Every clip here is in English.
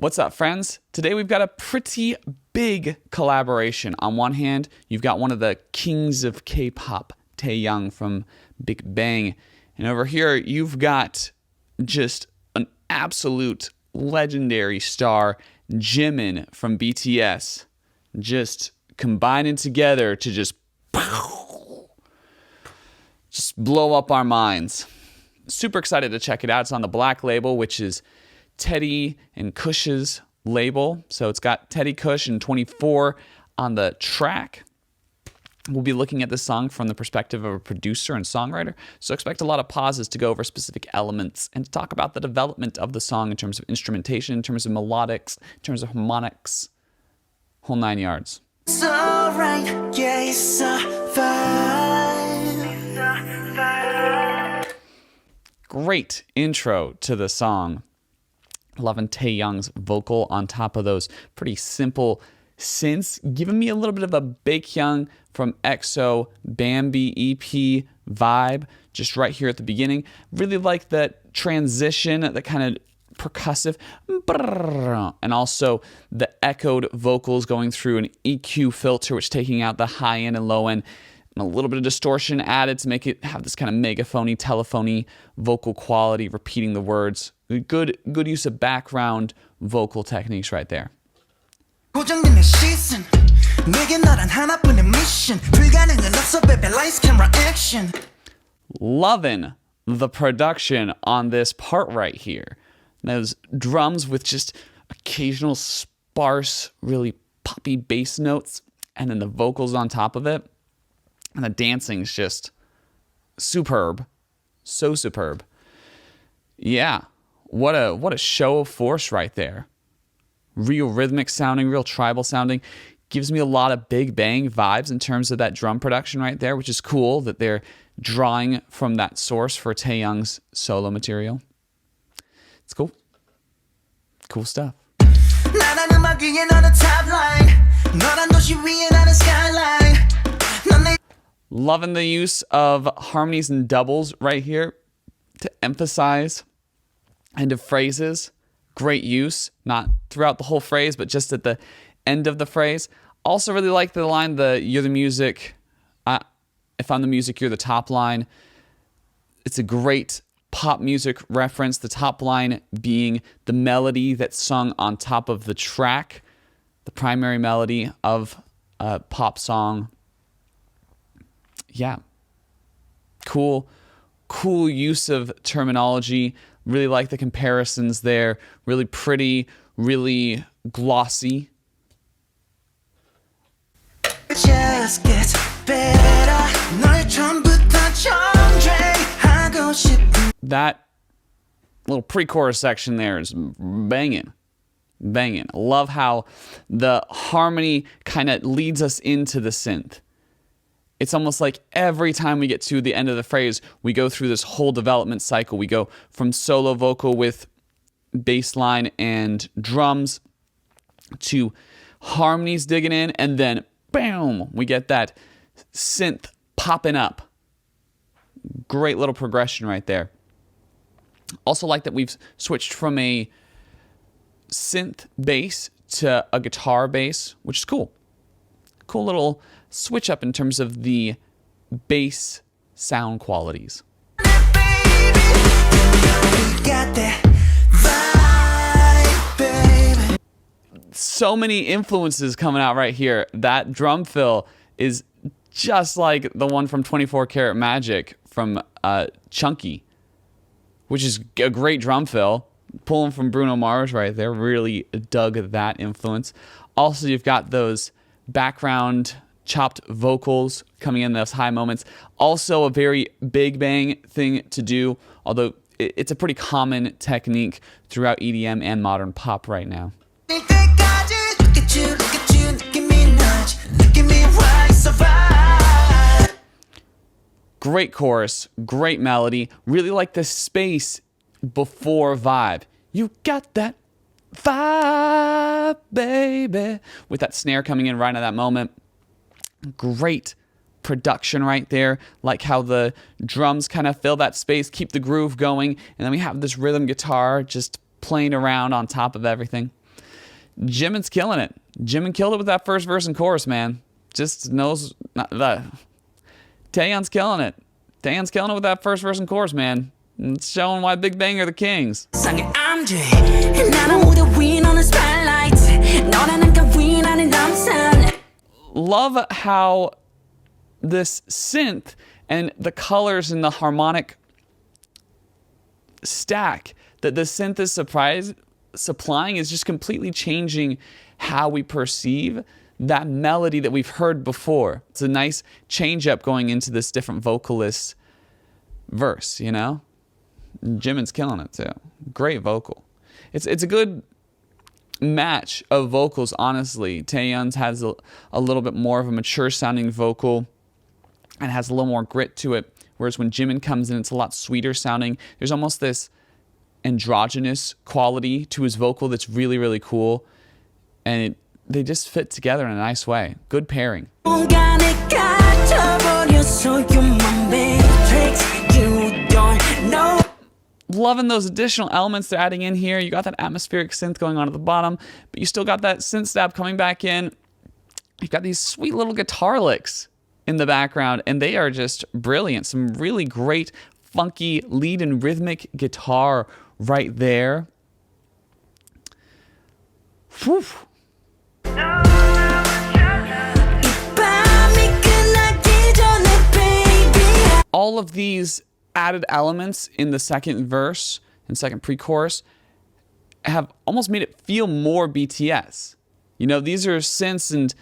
What's up, friends? Today we've got a pretty big collaboration. On one hand, you've got one of the kings of K-pop, Taeyang from Big Bang. And over here, you've got just an absolute legendary star, Jimin from BTS. Just combining together to just blow up our minds. Super excited to check it out. It's on the Black label, which is Teddy and Kush's label. So it's got Teddy, Kush, and 24 on the track. We'll be looking at this song from the perspective of a producer and songwriter. So expect a lot of pauses to go over specific elements and to talk about the development of the song in terms of instrumentation, in terms of melodics, in terms of harmonics, whole 9 yards. It's alright, yeah, it's fine. Great intro to the song. Loving Taeyang's vocal on top of those pretty simple synths, giving me a little bit of a Baekhyun from EXO Bambi EP vibe just right here at the beginning. Really like that transition, that kind of percussive, and also the echoed vocals going through an EQ filter, which taking out the high end and low end, and a little bit of distortion added to make it have this kind of megaphony, telephony vocal quality, repeating the words. Good use of background vocal techniques right there. Loving the production on this part right here. Those drums with just occasional sparse, really poppy bass notes, and then the vocals on top of it. And the dancing's just superb. So superb. Yeah. What a show of force right there. Real rhythmic sounding, real tribal sounding. Gives me a lot of Big Bang vibes in terms of that drum production right there, which is cool that they're drawing from that source for Taeyang's solo material. It's cool. Cool stuff. Loving the use of harmonies and doubles right here to emphasize end of phrases. Great use, not throughout the whole phrase, but just at the end of the phrase. Also really like the line, you're the music, if I'm the music, you're the top line. It's a great pop music reference, the top line being the melody that's sung on top of the track, the primary melody of a pop song. Yeah. Cool use of terminology. Really like the comparisons there. Really pretty, really glossy. Just gets better. That little pre-chorus section there is banging. Banging. Love how the harmony kind of leads us into the synth. It's almost like every time we get to the end of the phrase, we go through this whole development cycle. We go from solo vocal with bass line and drums to harmonies digging in, and then boom, we get that synth popping up. Great little progression right there. Also like that we've switched from a synth bass to a guitar bass, which is cool. Cool little switch up in terms of the bass sound qualities. So many influences coming out right here. That drum fill is just like the one from 24 Karat Magic from Chunky, which is a great drum fill. Pulling from Bruno Mars right there. Really dug that influence. Also, you've got those background chopped vocals coming in those high moments. Also a very Big Bang thing to do, although it's a pretty common technique throughout EDM and modern pop right now. Great chorus, great melody. Really like the space before vibe. You got that vibe, baby. With that snare coming in right at that moment. Great production right there. Like how the drums kind of fill that space, keep the groove going. And then we have this rhythm guitar just playing around on top of everything. Jimin's killing it. Jimin killed it with that first verse and chorus, man. Just knows that. Taeyang's killing it. Taeyang's killing it with that first verse and chorus, man. It's showing why Big Bang are the kings. Love how this synth and the colors and the harmonic stack that the synth is supplying is just completely changing how we perceive that melody that we've heard before. It's a nice change up going into this different vocalist verse, you know? Jimin's killing it too. Great vocal. It's a good match of vocals, honestly. Taeyang's has a little bit more of a mature sounding vocal and has a little more grit to it, whereas when Jimin comes in, it's a lot sweeter sounding. There's almost this androgynous quality to his vocal that's really, really cool, and they just fit together in a nice way. Good pairing. Loving those additional elements they're adding in here. You got that atmospheric synth going on at the bottom, but you still got that synth stab coming back in. You've got these sweet little guitar licks in the background, and they are just brilliant. Some really great, funky lead and rhythmic guitar right there. Whew. All of these added elements in the second verse and second pre-chorus have almost made it feel more BTS. You know, these are synths and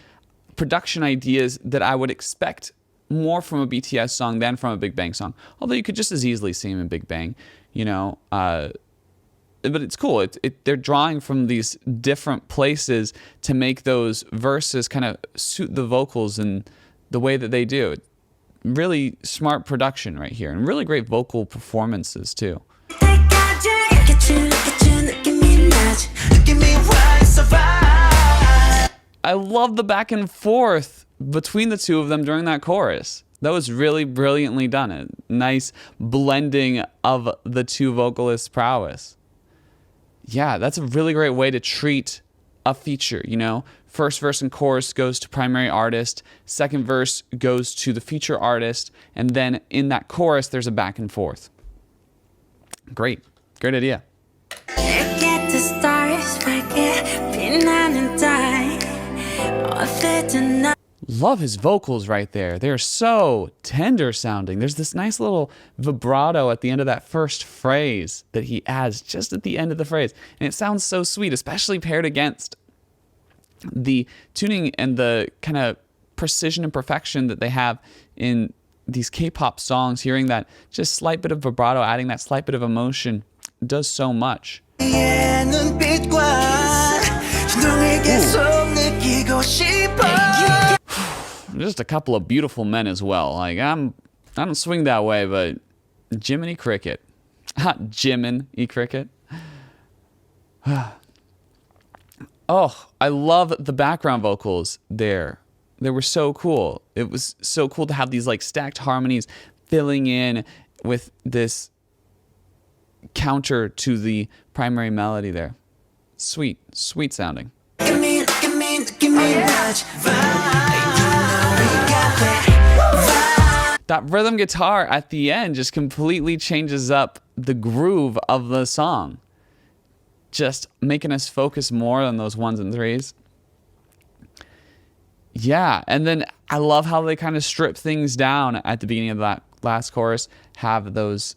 production ideas that I would expect more from a BTS song than from a Big Bang song. Although you could just as easily see them in Big Bang, you know. But it's cool. They're drawing from these different places to make those verses kind of suit the vocals and the way that they do. Really smart production right here, and really great vocal performances too. I love the back and forth between the two of them during that chorus. That was really brilliantly done. A nice blending of the two vocalists' prowess. Yeah, that's a really great way to treat a feature, you know? First verse and chorus goes to primary artist, second verse goes to the feature artist, and then in that chorus there's a back and forth. Great. Great idea. Love his vocals right there. They're so tender sounding. There's this nice little vibrato at the end of that first phrase that he adds just at the end of the phrase. And it sounds so sweet, especially paired against the tuning and the kind of precision and perfection that they have in these K-pop songs. Hearing that just slight bit of vibrato, adding that slight bit of emotion does so much. Just a couple of beautiful men as well. Like I don't swing that way, but Jiminy Cricket. Jimin Cricket. Oh, I love the background vocals there. They were so cool. It was so cool to have these like stacked harmonies filling in with this counter to the primary melody there. Sweet, sweet sounding. That rhythm guitar at the end just completely changes up the groove of the song. Just making us focus more on those ones and threes. Yeah, and then I love how they kind of strip things down at the beginning of that last chorus. Have those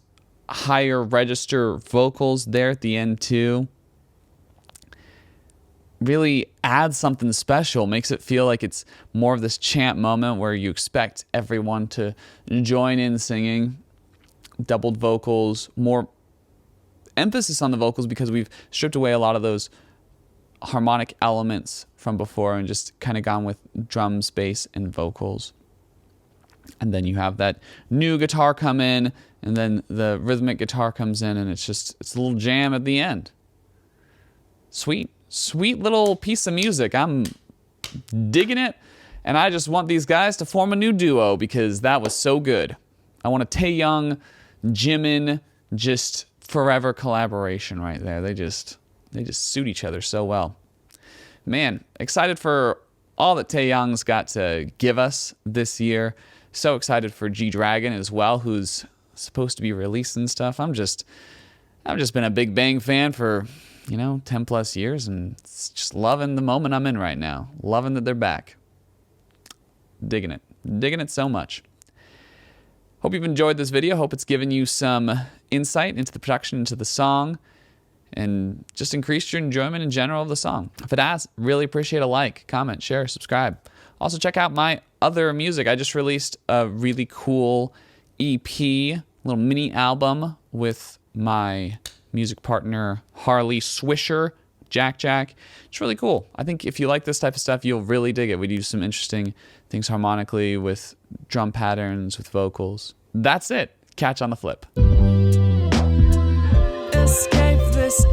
higher register vocals there at the end too. Really adds something special, makes it feel like it's more of this chant moment where you expect everyone to join in singing. Doubled vocals, more emphasis on the vocals because we've stripped away a lot of those harmonic elements from before and just kind of gone with drums, bass, and vocals. And then you have that new guitar come in, and then the rhythmic guitar comes in, and it's a little jam at the end. Sweet little piece of music. I'm digging it, and I just want these guys to form a new duo because that was so good. I want a Taeyang, Jimin, just forever collaboration right there. They just suit each other so well. man, excited for all that Taeyang's got to give us this year. So excited for G-Dragon as well, who's supposed to be releasing stuff. I've just been a Big Bang fan for, 10 plus years, and just loving the moment I'm in right now. Loving that they're back. Digging it so much. Hope you've enjoyed this video. Hope it's given you some insight into the production, into the song, and just increased your enjoyment in general of the song. If it has, really appreciate a like, comment, share, subscribe. Also check out my other music. I just released a really cool EP, little mini album with my music partner Harley Swisher, Jack. It's really cool. I think if you like this type of stuff, you'll really dig it. We do some interesting things harmonically with drum patterns, with vocals. That's it. Catch on the flip. Escape this